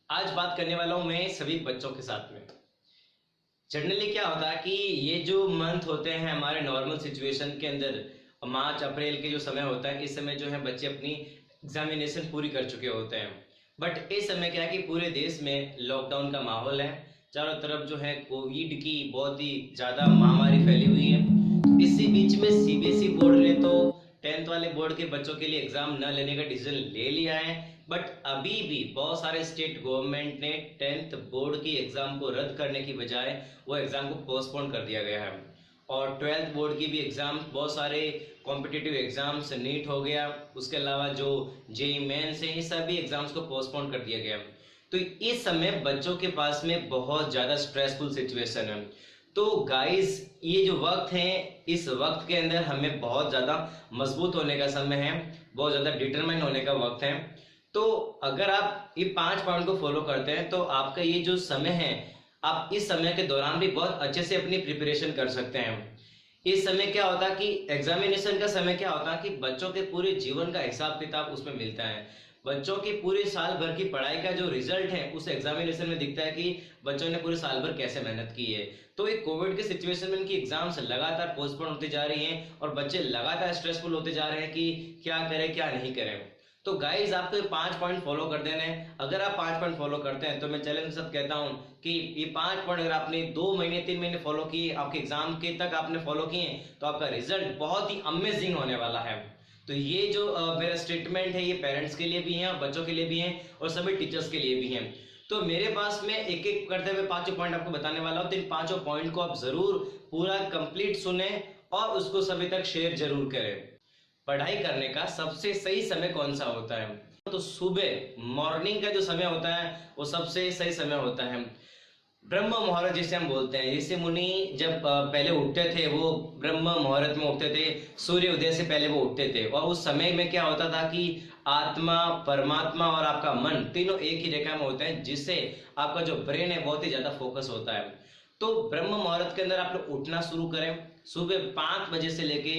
आज बात करने वाला हूं मैं सभी बच्चों के साथ में। जनरली क्या होता है कि ये जो मंथ होते हैं हमारे नॉर्मल सिचुएशन के अंदर, मार्च अप्रैल के जो समय होता है, इस समय जो है बच्चे अपनी एग्जामिनेशन पूरी कर चुके होते हैं। बट इस समय क्या है कि पूरे देश में लॉकडाउन का माहौल है। चारों तरफ जो है कोविड की बहुत ही ज़्यादा महामारी फैली हुई है। इसी बीच में सीबीएसई बोर्ड ने तो 10th वाले बोर्ड के बच्चों के लिए एग्जाम न लेने का डिसीजन ले लिया है। बट अभी भी बहुत सारे स्टेट गवर्नमेंट ने 10th बोर्ड की एग्जाम को रद्द करने की बजाय वो एग्जाम को पोस्टपोन कर दिया गया है। और 12th बोर्ड की भी एग्जाम, बहुत सारे कॉम्पिटिटिव एग्जाम्स, नीट हो गया, उसके अलावा जो जेई मेंस है, ये सभी एग्जाम्स को पोस्टपोन कर दिया गया। तो इस समय बच्चों के पास में बहुत ज़्यादा स्ट्रेसफुल सिचुएशन है। तो गाइस, ये जो वक्त है, इस वक्त के अंदर हमें बहुत ज़्यादा मजबूत होने का समय है, बहुत ज़्यादा डिटरमाइन होने का वक्त है। तो अगर आप ये 5 पॉइंट को फॉलो करते हैं तो आपका ये जो समय है, आप इस समय के दौरान भी बहुत अच्छे से अपनी प्रिपरेशन कर सकते हैं। इस समय क्या होता है कि एग्जामिनेशन का समय क्या होता है कि बच्चों के पूरे जीवन का हिसाब किताब उसमें मिलता है। बच्चों के पूरे साल भर की पढ़ाई का जो रिजल्ट है उस एग्जामिनेशन में दिखता है कि बच्चों ने पूरे साल भर कैसे मेहनत की है। तो एक कोविड के सिचुएशन में इनकी एग्जाम्स लगातार पोस्टपोन होती जा रही हैं और बच्चे लगातार स्ट्रेसफुल होते जा रहे हैं कि क्या करें क्या नहीं करें। तो गाइज, आपको 5 पॉइंट फॉलो कर देने हैं। अगर आप 5 पॉइंट फॉलो करते हैं तो मैं चैलेंज के साथ कहता हूं कि ये 5 पॉइंट अगर आपने 2 महीने 3 महीने फॉलो किए, आपके एग्जाम के तक आपने फॉलो किए, तो आपका रिजल्ट बहुत ही अमेजिंग होने वाला है। तो ये जो मेरा स्टेटमेंट है, ये पेरेंट्स के लिए भी है, बच्चों के लिए भी है और सभी टीचर्स के लिए भी है। तो मेरे पास में एक एक करते हुए 5 पॉइंट आपको बताने वाला हूँ। तो इन 5 पॉइंट को आप जरूर पूरा कंप्लीट सुने और उसको सभी तक शेयर जरूर करें। पढ़ाई करने का सबसे सही समय कौन सा होता है? तो सुबह मॉर्निंग का जो समय होता है वो सबसे सही समय होता है। ब्रह्म मुहूर्त जिसे हम बोलते हैं, ऋषि मुनि जब पहले उठते थे वो ब्रह्म मुहूर्त में उठते थे, सूर्य उदय से पहले वो उठते थे। और उस समय में क्या होता था कि आत्मा, परमात्मा और आपका मन तीनों एक ही रेखा में होते हैं, जिससे आपका जो ब्रेन है बहुत ही ज्यादा फोकस होता है। तो ब्रह्म मुहूर्त के अंदर आप लोग उठना शुरू करें सुबह 5 बजे से लेके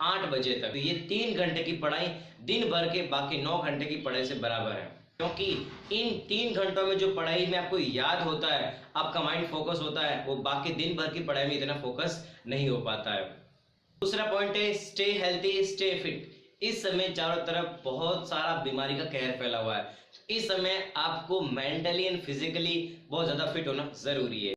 8 बजे तक। ये 3 घंटे की पढ़ाई दिन भर के बाकी 9 घंटे की पढ़ाई से बराबर है, क्योंकि इन 3 घंटों में जो पढ़ाई में आपको याद होता है, आपका माइंड फोकस होता है, वो बाकी दिन भर की पढ़ाई में इतना फोकस नहीं हो पाता है। दूसरा पॉइंट है स्टे हेल्थी स्टे फिट। इस समय चारों तरफ बहुत सारा बीमारी का कहर फैला हुआ है। इस समय आपको मेंटली एंड फिजिकली बहुत ज्यादा फिट होना जरूरी है,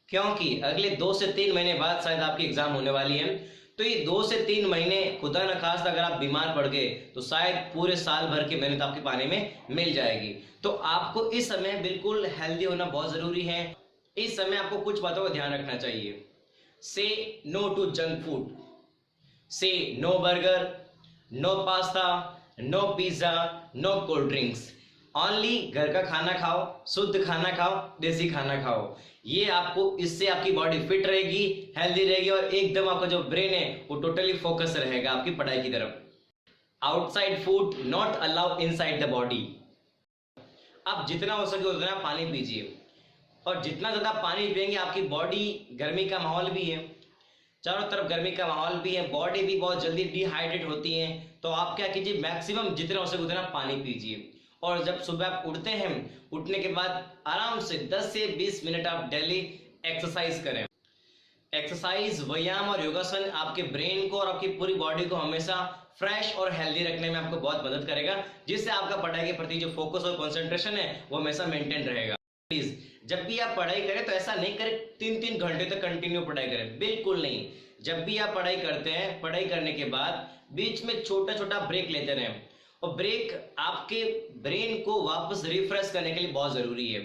क्योंकि अगले 2 से 3 महीने बाद शायद आपकी एग्जाम होने वाली है। तो ये 2 से 3 महीने खुदा न खास्ता अगर आप बीमार पड़ गए तो शायद पूरे साल भर की मेहनत आपके पानी में मिल जाएगी। तो आपको इस समय बिल्कुल हेल्दी होना बहुत जरूरी है। इस समय आपको कुछ बातों का ध्यान रखना चाहिए। Say no to junk food, say no burger, no pasta, no pizza, no cold drinks. Only घर का खाना खाओ, शुद्ध खाना खाओ, देसी खाना खाओ। ये आपको, इससे आपकी बॉडी फिट रहेगी, हेल्दी रहेगी और एकदम आपका जो ब्रेन है वो टोटली फोकस रहेगा आपकी पढ़ाई की तरफ। Outside food not allow inside the body. आप जितना हो सके उतना पानी पीजिए, और जितना ज्यादा पानी पिएंगे आपकी बॉडी, गर्मी का माहौल भी है, चारों तरफ गर्मी का माहौल भी है, बॉडी भी बहुत जल्दी डिहाइड्रेट होती है। तो आप क्या कीजिए, मैक्सिमम जितना हो सके उतना पानी पीजिए। और जब सुबह आप उठते हैं, उठने के बाद आराम से 10 से 20 मिनट आप डेली एक्सरसाइज करें। एक्सरसाइज, व्यायाम और योगासन आपके ब्रेन को और आपकी पूरी बॉडी को हमेशा फ्रेश और हेल्दी रखने में आपको बहुत मदद करेगा, जिससे आपका पढ़ाई के प्रति जो फोकस और कंसंट्रेशन है वो हमेशा मेंटेन रहेगा। प्लीज, जब भी आप पढ़ाई करें तो ऐसा नहीं करें 3-3 घंटे तक कंटिन्यू पढ़ाई करें, बिल्कुल नहीं। जब भी आप पढ़ाई करते हैं, पढ़ाई करने के बाद बीच में छोटा छोटा ब्रेक लेते रहें। और ब्रेक आपके ब्रेन को वापस रिफ्रेश करने के लिए बहुत जरूरी है।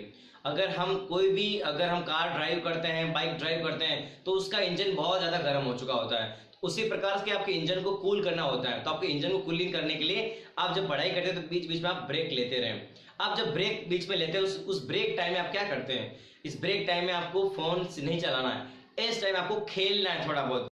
अगर हम कार ड्राइव करते हैं, बाइक ड्राइव करते हैं, तो उसका इंजन बहुत ज्यादा गर्म हो चुका होता है। उसी प्रकार से आपके इंजन को कूल करना होता है। तो आपके इंजन को कूलिंग करने के लिए आप जब पढ़ाई करते हैं तो बीच बीच में आप ब्रेक लेते रहें। आप जब ब्रेक बीच में लेते हैं, उस ब्रेक टाइम में आप क्या करते हैं, इस ब्रेक टाइम में आपको फोन नहीं चलाना है। इस टाइम आपको खेलना है थोड़ा बहुत।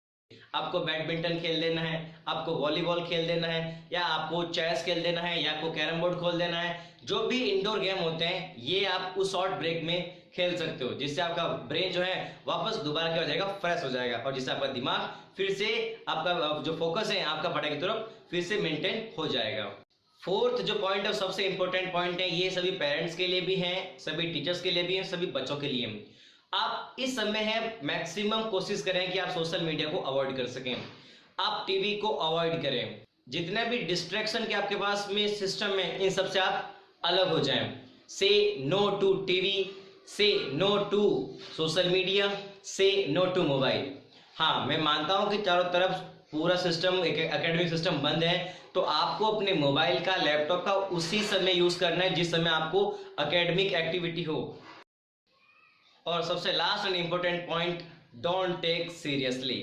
आपको बैडमिंटन खेल लेना है, आपको वॉलीबॉल खेल देना है, या आपको चेस खेल देना है, या आपको कैरम बोर्ड खोल देना है। जो भी इंडोर गेम होते हैं ये आप उस शॉर्ट ब्रेक में खेल सकते हो, जिससे आपका ब्रेन जो है वापस दोबारा क्या हो जाएगा, फ्रेश हो जाएगा, और जिससे आपका दिमाग फिर से, आपका जो फोकस है आपका पढ़ाई की तरफ फिर से मेंटेन हो जाएगा। फोर्थ जो पॉइंट है सबसे इंपॉर्टेंट पॉइंट है, ये सभी पेरेंट्स के लिए भी है, सभी टीचर्स के लिए भी है, सभी बच्चों के लिए। आप इस समय है मैक्सिमम कोशिश करें कि आप सोशल मीडिया को अवॉइड कर सकें, आप टीवी को अवॉइड करें, जितने भी डिस्ट्रैक्शन के आपके पास में सिस्टम है इन सबसे आप अलग हो जाएं। से नो टू टीवी, से नो टू सोशल मीडिया, से नो टू मोबाइल। हाँ, मैं मानता हूं कि चारों तरफ पूरा सिस्टम एकेडमिक सिस्टम बंद है, तो आपको अपने मोबाइल का, लैपटॉप का उसी समय यूज करना है जिस समय आपको एकेडमिक एक्टिविटी हो। और सबसे last and important point, don't take seriously.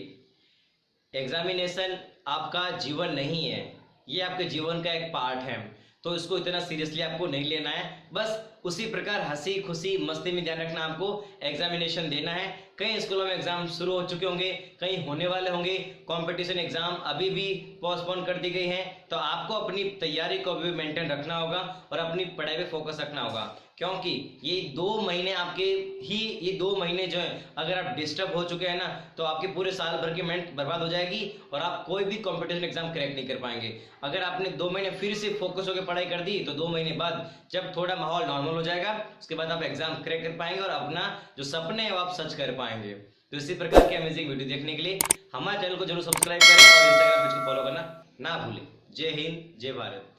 Examination आपका जीवन नहीं है, ये आपके जीवन का एक पार्ट है, तो इसको इतना सीरियसली आपको नहीं लेना है। बस उसी प्रकार हंसी खुशी मस्ती में ध्यान रखना, आपको एग्जामिनेशन देना है। कई स्कूलों में एग्जाम शुरू हो चुके होंगे, कहीं होने वाले होंगे, कंपटीशन एग्जाम अभी भी पोस्टपोन कर दी गई है, तो आपको अपनी तैयारी को भी मेंटेन रखना होगा और अपनी पढ़ाई पे फोकस रखना होगा, क्योंकि ये 2 महीने आपके ही, ये 2 महीने जो है अगर आप डिस्टर्ब हो चुके हैं ना, तो आपके पूरे साल भर की मेहनत बर्बाद हो जाएगी और आप कोई भी कंपटीशन एग्जाम क्रैक नहीं कर पाएंगे। अगर आपने 2 महीने फिर से फोकस होकर पढ़ाई कर दी, तो 2 महीने बाद जब थोड़ा माहौल नॉर्मल हो जाएगा, उसके बाद आप एग्जाम क्रैक कर पाएंगे और अपना जो सपने हैं वो आप सच कर पाएंगे। तो इसी प्रकार की अमेजिंग वीडियो देखने के लिए हमारे चैनल को जरूर सब्सक्राइब करें और इंस्टाग्राम पेज को फॉलो करना ना भूलें। जय हिंद, जय भारत।